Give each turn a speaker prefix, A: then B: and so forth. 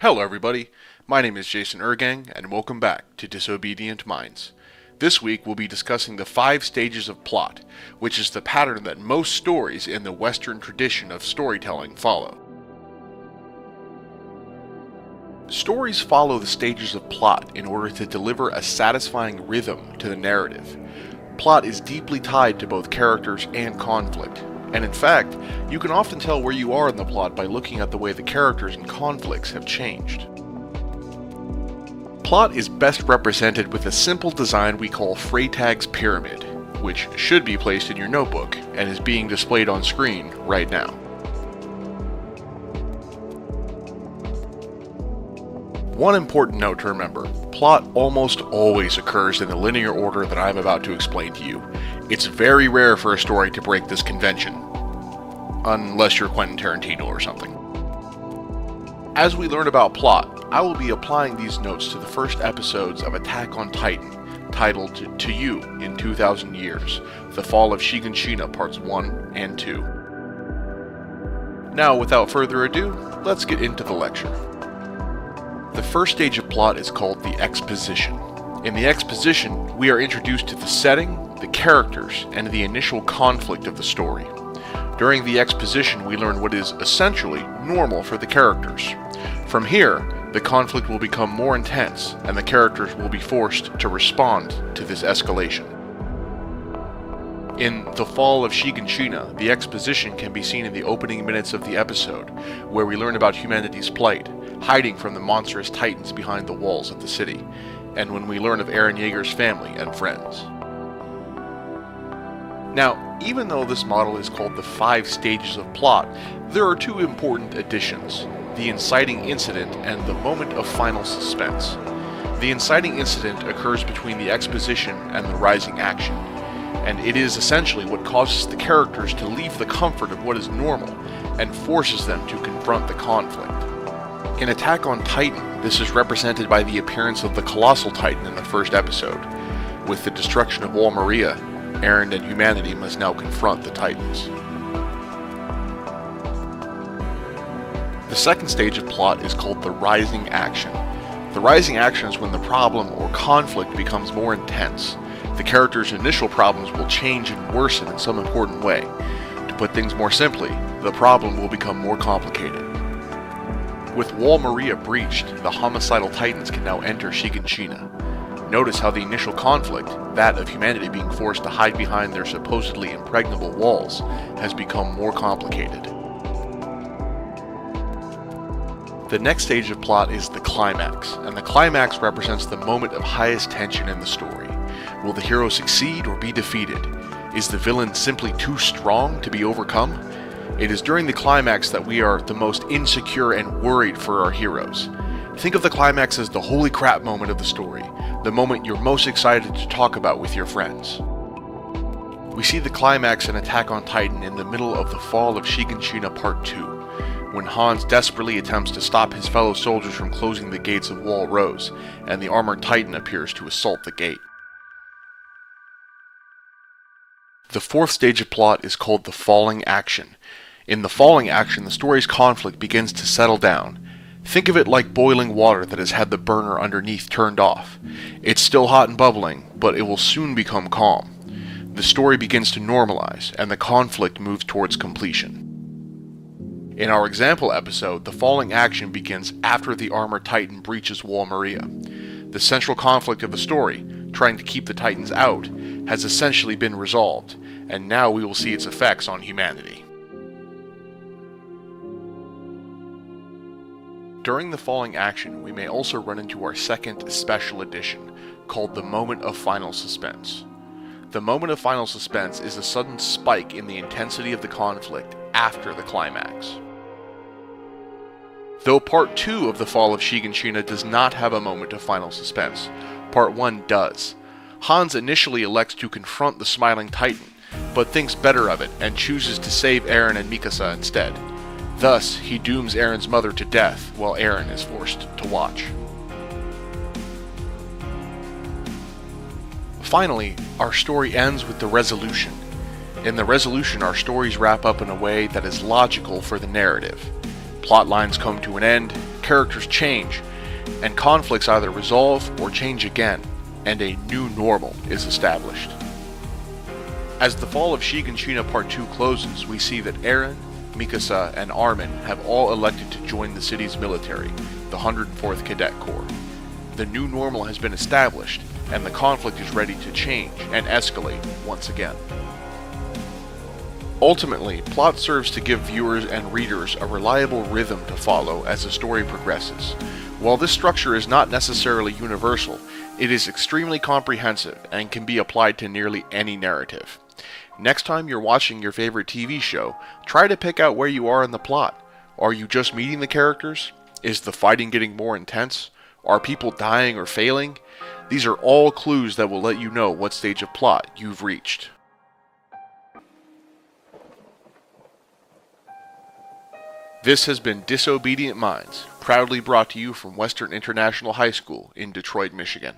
A: Hello everybody, my name is Jason Ergang, and welcome back to Disobedient Minds. This week we'll be discussing the 5 stages of plot, which is the pattern that most stories in the Western tradition of storytelling follow. Stories follow the stages of plot in order to deliver a satisfying rhythm to the narrative. Plot is deeply tied to both characters and conflict, and in fact, you can often tell where you are in the plot by looking at the way the characters and conflicts have changed. Plot is best represented with a simple design we call Freytag's Pyramid, which should be placed in your notebook and is being displayed on screen right now. One important note to remember, plot almost always occurs in the linear order that I'm about to explain to you. It's very rare for a story to break this convention, unless you're Quentin Tarantino or something. As we learn about plot, I will be applying these notes to the first episodes of Attack on Titan, titled To You in 2,000 Years, The Fall of Shiganshina Parts 1 and 2. Now, without further ado, let's get into the lecture. The first stage of plot is called the Exposition. In the Exposition, we are introduced to the setting, the characters, and the initial conflict of the story. During the Exposition, we learn what is essentially normal for the characters. From here, the conflict will become more intense, and the characters will be forced to respond to this escalation. In The Fall of Shiganshina, the Exposition can be seen in the opening minutes of the episode, where we learn about humanity's plight, hiding from the monstrous titans behind the walls of the city, and when we learn of Eren Yeager's family and friends. Now, even though this model is called the 5 stages of plot, there are 2 important additions, the inciting incident and the moment of final suspense. The inciting incident occurs between the exposition and the rising action, and it is essentially what causes the characters to leave the comfort of what is normal and forces them to confront the conflict. In Attack on Titan, this is represented by the appearance of the Colossal Titan in the first episode. With the destruction of Wall Maria, Eren and humanity must now confront the Titans. The second stage of plot is called the rising action. The rising action is when the problem or conflict becomes more intense. The character's initial problems will change and worsen in some important way. To put things more simply, the problem will become more complicated. With Wall Maria breached, the homicidal Titans can now enter Shiganshina. Notice how the initial conflict, that of humanity being forced to hide behind their supposedly impregnable walls, has become more complicated. The next stage of plot is the climax, and the climax represents the moment of highest tension in the story. Will the hero succeed or be defeated? Is the villain simply too strong to be overcome? It is during the climax that we are the most insecure and worried for our heroes. Think of the climax as the holy crap moment of the story, the moment you're most excited to talk about with your friends. We see the climax in Attack on Titan in the middle of The Fall of Shiganshina Part 2, when Hans desperately attempts to stop his fellow soldiers from closing the gates of Wall Rose, and the armored Titan appears to assault the gate. The fourth stage of plot is called the falling action. In the falling action, the story's conflict begins to settle down. Think of it like boiling water that has had the burner underneath turned off. It's still hot and bubbling, but it will soon become calm. The story begins to normalize, and the conflict moves towards completion. In our example episode, the falling action begins after the armored Titan breaches Wall Maria. The central conflict of the story, trying to keep the Titans out, has essentially been resolved, and now we will see its effects on humanity. During the falling action, we may also run into our second special edition, called the moment of final suspense. The moment of final suspense is a sudden spike in the intensity of the conflict after the climax. Though Part 2 of The Fall of Shiganshina does not have a moment of final suspense, Part 1 does. Hans initially elects to confront the smiling Titan, but thinks better of it and chooses to save Eren and Mikasa instead. Thus, he dooms Eren's mother to death while Eren is forced to watch. Finally, our story ends with the resolution. In the resolution, our stories wrap up in a way that is logical for the narrative. Plot lines come to an end, characters change, and conflicts either resolve or change again, and a new normal is established. As the fall of Shiganshina Part 2 closes, we see that Eren, Mikasa, and Armin have all elected to join the city's military, the 104th Cadet Corps. The new normal has been established, and the conflict is ready to change and escalate once again. Ultimately, plot serves to give viewers and readers a reliable rhythm to follow as the story progresses. While this structure is not necessarily universal, it is extremely comprehensive and can be applied to nearly any narrative. Next time you're watching your favorite TV show, try to pick out where you are in the plot. Are you just meeting the characters? Is the fighting getting more intense? Are people dying or failing? These are all clues that will let you know what stage of plot you've reached. This has been Disobedient Minds, proudly brought to you from Western International High School in Detroit, Michigan.